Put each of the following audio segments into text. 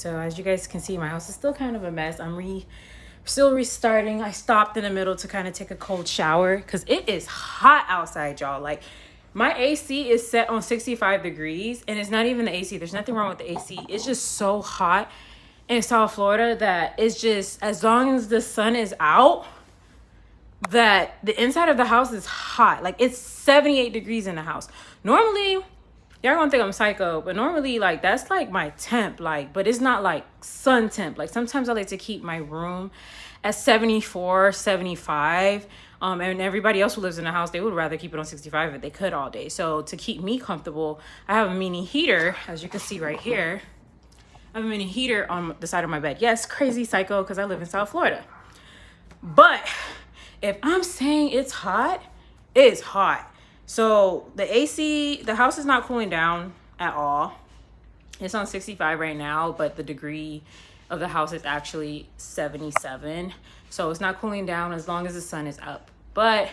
So as you guys can see, my house is still kind of a mess. I'm still restarting. I stopped in the middle to kind of take a cold shower because it is hot outside, y'all. Like, my AC is set on 65 degrees, and it's not even the AC. There's nothing wrong with the AC. It's just so hot in South Florida that it's just, as long as the sun is out, that the inside of the house is hot. Like, it's 78 degrees in the house. Normally, y'all gonna think I'm psycho, but normally, like, that's like my temp, like, but it's not like sun temp. Like, sometimes I like to keep my room at 74, 75. And everybody else who lives in the house, they would rather keep it on 65 if they could all day. So to keep me comfortable, I have a mini heater, as you can see right here. I have a mini heater on the side of my bed. Yes, crazy psycho, because I live in South Florida. But if I'm saying it's hot, it's hot. So the AC, the house is not cooling down at all. It's on 65 right now, but the degree of the house is actually 77. So it's not cooling down as long as the sun is up. But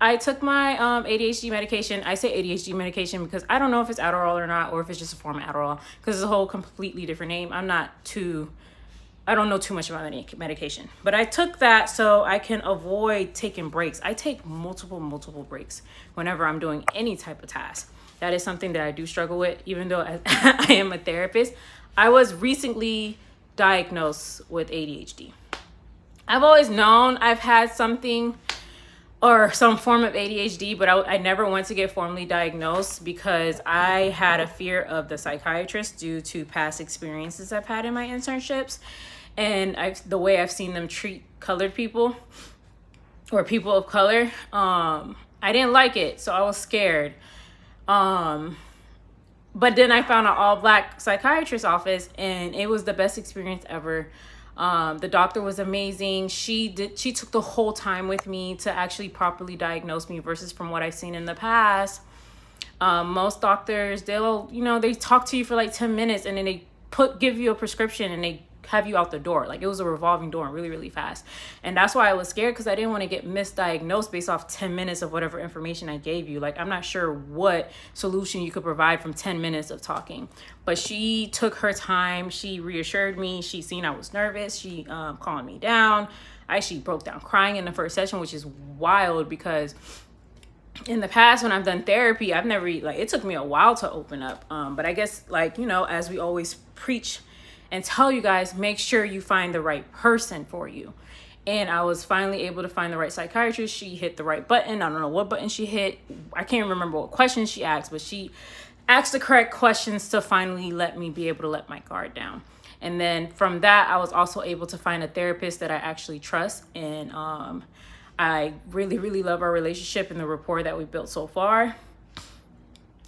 I took my ADHD medication. I say ADHD medication because I don't know if it's Adderall or not, or if it's just a form of Adderall, because it's a whole completely different name. I don't know too much about any medication, but I took that so I can avoid taking breaks. I take multiple breaks whenever I'm doing any type of task. That is something that I do struggle with, even though I am a therapist. I was recently diagnosed with ADHD. I've always known I've had something or some form of ADHD, but I never went to get formally diagnosed because I had a fear of the psychiatrist due to past experiences I've had in my internships. And the way I've seen them treat colored people or people of color, I didn't like it. So I was scared. But then I found an all-black psychiatrist office, and it was the best experience ever. The doctor was amazing. She took the whole time with me to actually properly diagnose me versus from what I've seen in the past. Most doctors, they talk to you for like 10 minutes and then they give you a prescription and they have you out the door. Like, it was a revolving door really, really fast. And that's why I was scared, because I didn't want to get misdiagnosed based off 10 minutes of whatever information I gave you. Like, I'm not sure what solution you could provide from 10 minutes of talking. But she took her time. She reassured me. She seen I was nervous. She calmed me down. I actually broke down crying in the first session, which is wild because in the past when I've done therapy, I've never, it took me a while to open up. But I guess, as we always preach and tell you guys, make sure you find the right person for you. And I was finally able to find the right psychiatrist. She hit the right button. I don't know what button she hit. I can't remember what questions she asked, but she asked the correct questions to finally let me be able to let my guard down. And then from that, I was also able to find a therapist that I actually trust. And I really, really love our relationship and the rapport that we built so far.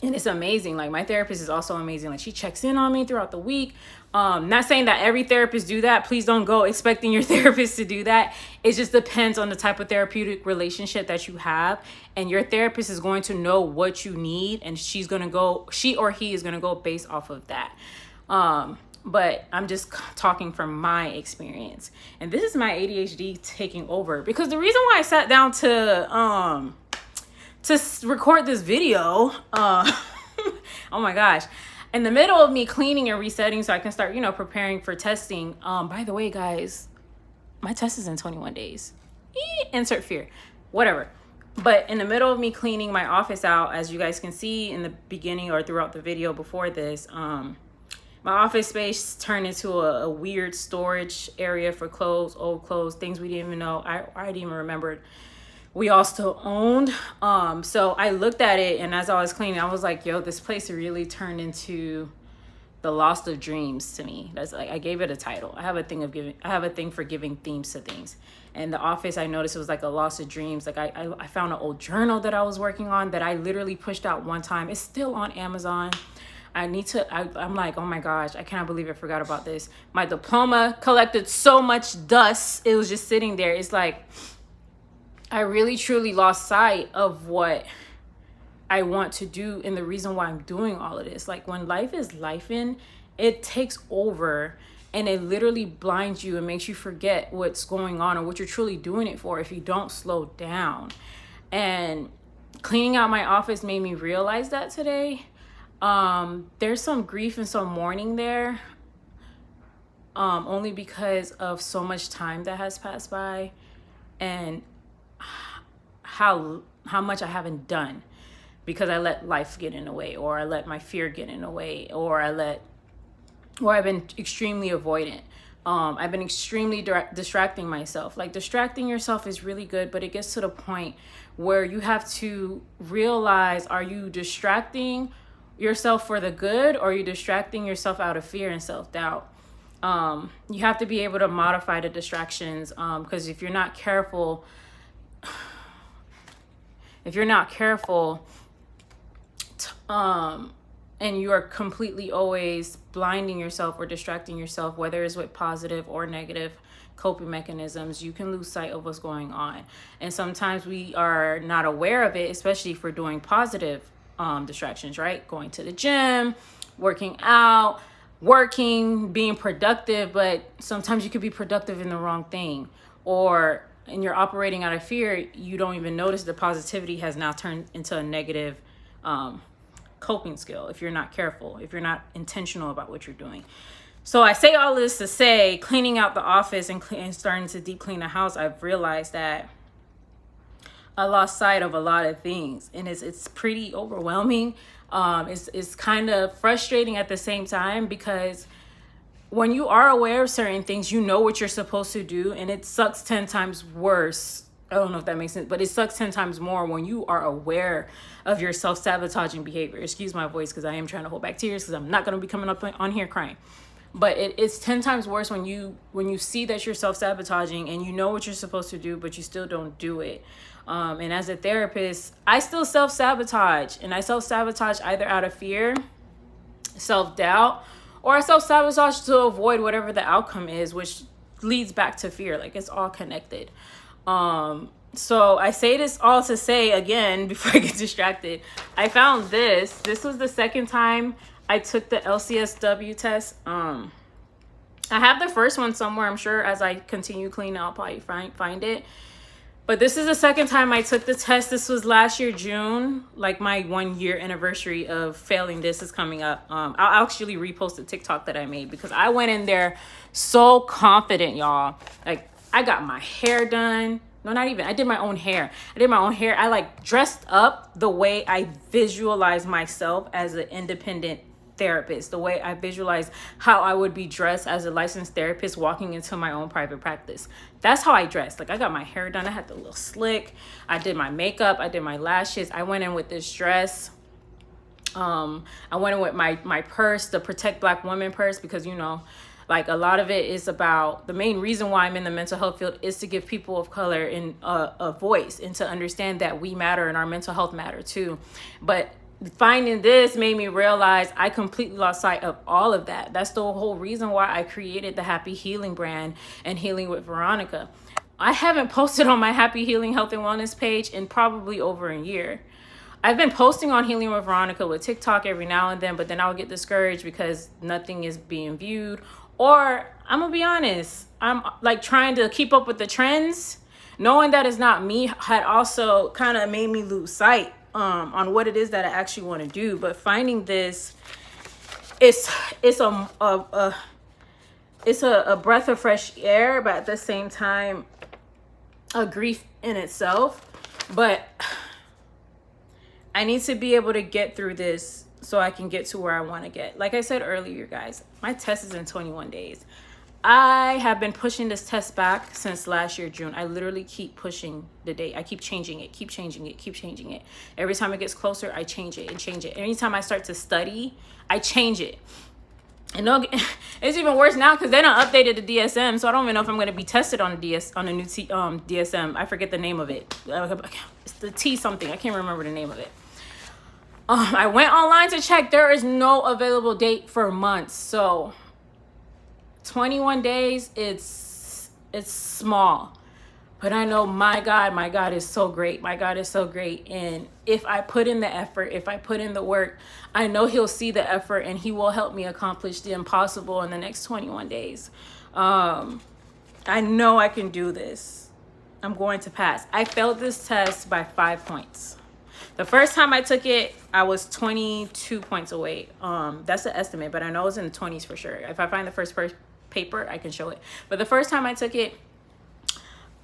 And it's amazing. Like, my therapist is also amazing. Like, she checks in on me throughout the week. Not saying that every therapist do that. Please don't go expecting your therapist to do that. It just depends on the type of therapeutic relationship that you have. And your therapist is going to know what you need. And she or he is going to go based off of that. But I'm just talking from my experience. And this is my ADHD taking over. Because the reason why I sat down to record this video, oh my gosh, in the middle of me cleaning and resetting so I can start, preparing for testing. By the way, guys, my test is in 21 days. Insert fear, whatever. But in the middle of me cleaning my office out, as you guys can see in the beginning or throughout the video before this, my office space turned into a weird storage area for clothes, old clothes, things we didn't even know. I didn't even remember we all still owned. So I looked at it, and as I was cleaning, I was like, yo, this place really turned into the lost of dreams to me. That's like, I gave it a title. I have a thing for giving themes to things. And the office, I noticed it was like a lost of dreams. Like, I found an old journal that I was working on that I literally pushed out one time. It's still on Amazon. I'm like, oh my gosh, I cannot believe I forgot about this. My diploma collected so much dust. It was just sitting there. It's like, I really truly lost sight of what I want to do and the reason why I'm doing all of this. Like, when life is lifing, it takes over and it literally blinds you and makes you forget what's going on or what you're truly doing it for if you don't slow down. And cleaning out my office made me realize that today. There's some grief and some mourning there. only because of so much time that has passed by and how much I haven't done because I let life get in the way, or I let my fear get in the way, or I've been extremely avoidant. I've been extremely distracting myself. Like, distracting yourself is really good, but it gets to the point where you have to realize, are you distracting yourself for the good, or are you distracting yourself out of fear and self-doubt? You have to be able to modify the distractions, because if you're not careful, and you are completely always blinding yourself or distracting yourself, whether it's with positive or negative coping mechanisms, you can lose sight of what's going on. And sometimes we are not aware of it, especially if we're doing positive distractions, right? Going to the gym, working out, being productive, but sometimes you could be productive in the wrong thing, and you're operating out of fear. You don't even notice the positivity has now turned into a negative coping skill if you're not careful, if you're not intentional about what you're doing. So I say all this to say, cleaning out the office and starting to deep clean the house, I've realized that I lost sight of a lot of things, and it's pretty overwhelming. It's kind of frustrating at the same time, because when you are aware of certain things, you know what you're supposed to do, and it sucks 10 times worse. I don't know if that makes sense, but it sucks 10 times more when you are aware of your self-sabotaging behavior. Excuse my voice, because I am trying to hold back tears, because I'm not going to be coming up on here crying. But it's 10 times worse when you see that you're self-sabotaging and you know what you're supposed to do, but you still don't do it. And as a therapist, I still self-sabotage, and I self-sabotage either out of fear, self-doubt, or I self-sabotage to avoid whatever the outcome is, which leads back to fear. Like, it's all connected. So I say this all to say, again, before I get distracted, I found this. This was the second time I took the LCSW test. I have the first one somewhere. I'm sure as I continue cleaning, I'll probably find it. But this is the second time I took the test. This was last year, June. Like, my 1 year anniversary of failing this is coming up. I'll actually repost a TikTok that I made, because I went in there so confident, y'all. Like, I got my hair done. No, not even. I did my own hair. I like dressed up the way I visualize myself as an independent therapist, the way I visualize how I would be dressed as a licensed therapist walking into my own private practice. That's how I dressed. Like, I got my hair done. I had the little slick. I did my makeup. I did my lashes. I went in with this dress. I went in with my purse, the Protect Black Women purse, because, you know, like, a lot of it is about, the main reason why I'm in the mental health field is to give people of color a voice, and to understand that we matter and our mental health matter too. But finding this made me realize I completely lost sight of all of that. That's the whole reason why I created the Happy Healing brand and Healing with Veronica. I haven't posted on my Happy Healing Health and Wellness page in probably over a year. I've been posting on Healing with Veronica with TikTok every now and then, but then I'll get discouraged because nothing is being viewed. Or, I'm gonna be honest, I'm like trying to keep up with the trends. Knowing that it's not me had also kind of made me lose sight on what it is that I actually want to do. But finding this, it's a breath of fresh air, but at the same time, a grief in itself. But I need to be able to get through this so I can get to where I want to get. Like I said earlier, guys, my test is in 21 days. I have been pushing this test back since last year, June. I literally keep pushing the date. I keep changing it. Every time it gets closer, I change it. Anytime I start to study, I change it. And it's even worse now because they done updated the DSM, so I don't even know if I'm going to be tested on the new DSM. I forget the name of it. It's the T something. I can't remember the name of it. I went online to check. There is no available date for months. So 21 days, it's small. But I know my God is so great. My God is so great. And if I put in the effort, if I put in the work, I know he'll see the effort and he will help me accomplish the impossible in the next 21 days. I know I can do this. I'm going to pass. I failed this test by 5 points. The first time I took it, I was 22 points away. That's an estimate, but I know it's in the 20s for sure. If I find the first paper, I can show it. But the first time I took it,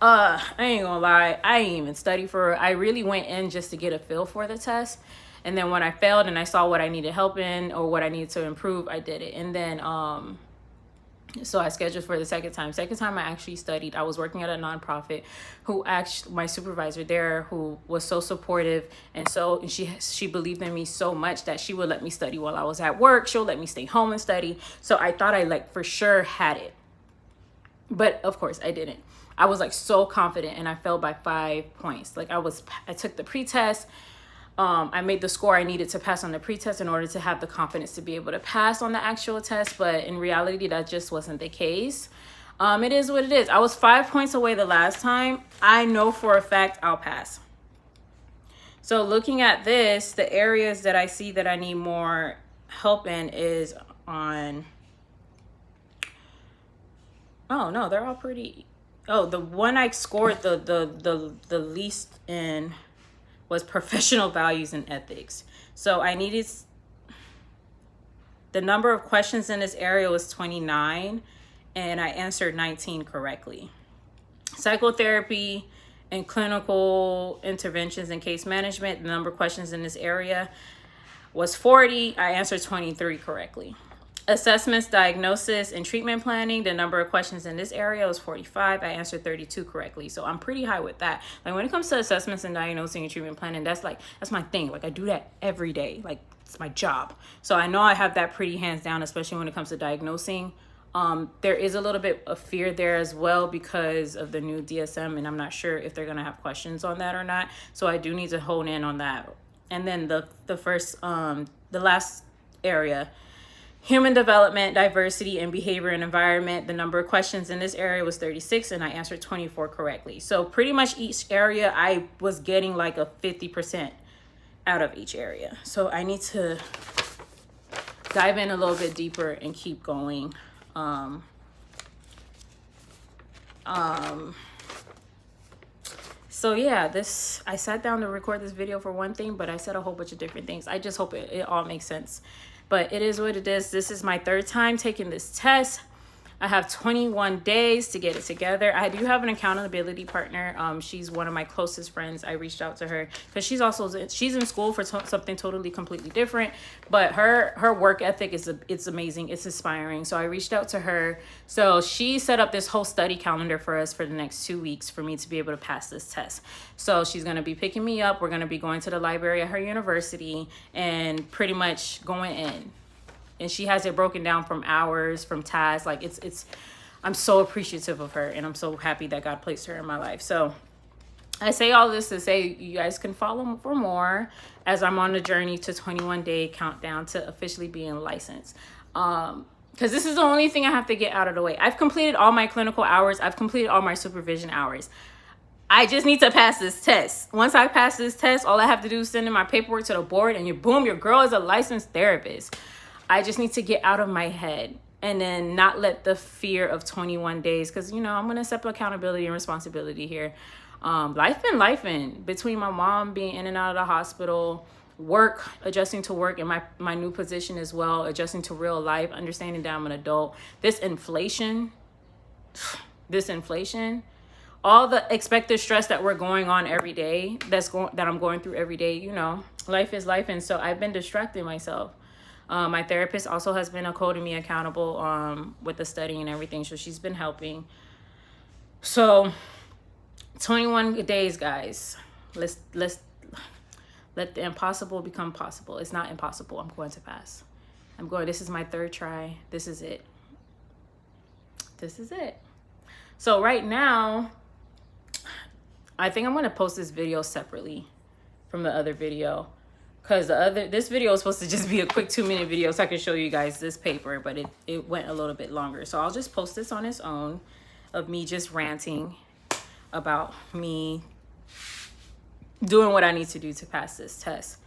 I ain't gonna lie, I didn't even study for it. I really went in just to get a feel for the test. And then when I failed and I saw what I needed help in or what I needed to improve, I did it. And then so I scheduled for the second time. Second time I actually studied. I was working at a nonprofit who actually, my supervisor there, who was so supportive, and she believed in me so much that she would let me study while I was at work. She'll let me stay home and study. So I thought I like for sure had it. But of course I didn't. I was like so confident and I failed by 5 points. Like I took the pretest. I made the score I needed to pass on the pretest in order to have the confidence to be able to pass on the actual test. But in reality, that just wasn't the case. It is what it is. I was 5 points away the last time. I know for a fact I'll pass. So looking at this, the areas that I see that I need more help in is on, oh no, they're all pretty. Oh, the one I scored the least in was professional values and ethics. So I needed, the number of questions in this area was 29 and I answered 19 correctly. Psychotherapy and clinical interventions and case management, the number of questions in this area was 40. I answered 23 correctly. Assessments, diagnosis, and treatment planning, the number of questions in this area was 45. I answered 32 correctly. So I'm pretty high with that. Like when it comes to assessments and diagnosing and treatment planning, that's my thing. Like I do that every day. Like it's my job. So I know I have that pretty hands down, especially when it comes to diagnosing. There is a little bit of fear there as well because of the new DSM, and I'm not sure if they're gonna have questions on that or not. So I do need to hone in on that. And then the last area, human development, diversity, and behavior and environment. The number of questions in this area was 36 and I answered 24 correctly. So pretty much each area I was getting like a 50% out of each area. So I need to dive in a little bit deeper and keep going. So yeah, I sat down to record this video for one thing, but I said a whole bunch of different things. I just hope it all makes sense. But it is what it is. This is my third time taking this test. I have 21 days to get it together. I do have an accountability partner. She's one of my closest friends. I reached out to her because she's in school for something totally completely different, but her work ethic it's amazing. It's inspiring. So I reached out to her. So she set up this whole study calendar for us for the next 2 weeks for me to be able to pass this test. So she's going to be picking me up. We're going to be going to the library at her university and pretty much going in. And she has it broken down from hours, from tasks. Like I'm so appreciative of her and I'm so happy that God placed her in my life. So I say all this to say you guys can follow for more as I'm on the journey to 21-day countdown to officially being licensed. Because this is the only thing I have to get out of the way. I've completed all my clinical hours. I've completed all my supervision hours. I just need to pass this test. Once I pass this test, all I have to do is send in my paperwork to the board and boom, your girl is a licensed therapist. I just need to get out of my head and then not let the fear of 21 days, because, I'm going to accept accountability and responsibility here. Life been lifing between my mom being in and out of the hospital, work, adjusting to work and my new position as well, adjusting to real life, understanding that I'm an adult. This inflation, all the expected stress that we're going on every day, that I'm going through every day, life is life. And so I've been distracting myself. My therapist also has been holding me accountable with the studying and everything. So she's been helping. So 21 days, guys. Let's let the impossible become possible. It's not impossible. I'm going to pass. This is my third try. This is it. So right now, I think I'm going to post this video separately from the other video. Because this video is supposed to just be a quick 2-minute video so I can show you guys this paper, but it went a little bit longer. So I'll just post this on its own of me just ranting about me doing what I need to do to pass this test.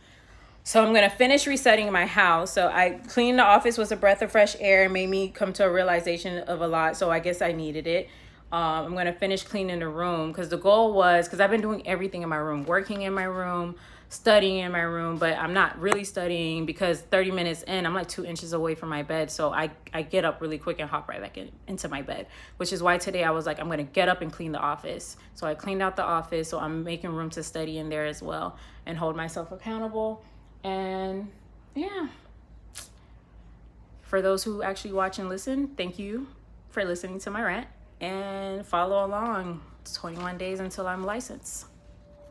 So I'm going to finish resetting my house. So I cleaned the office with a breath of fresh air and made me come to a realization of a lot. So I guess I needed it. I'm going to finish cleaning the room because the goal was, because I've been doing everything in my room, working in my room, studying in my room, but I'm not really studying because 30 minutes in, I'm like 2 inches away from my bed. So I get up really quick and hop right back into my bed, which is why today I was like, I'm going to get up and clean the office. So I cleaned out the office. So I'm making room to study in there as well and hold myself accountable. And yeah, for those who actually watch and listen, thank you for listening to my rant, and follow along. It's 21 days until I'm licensed.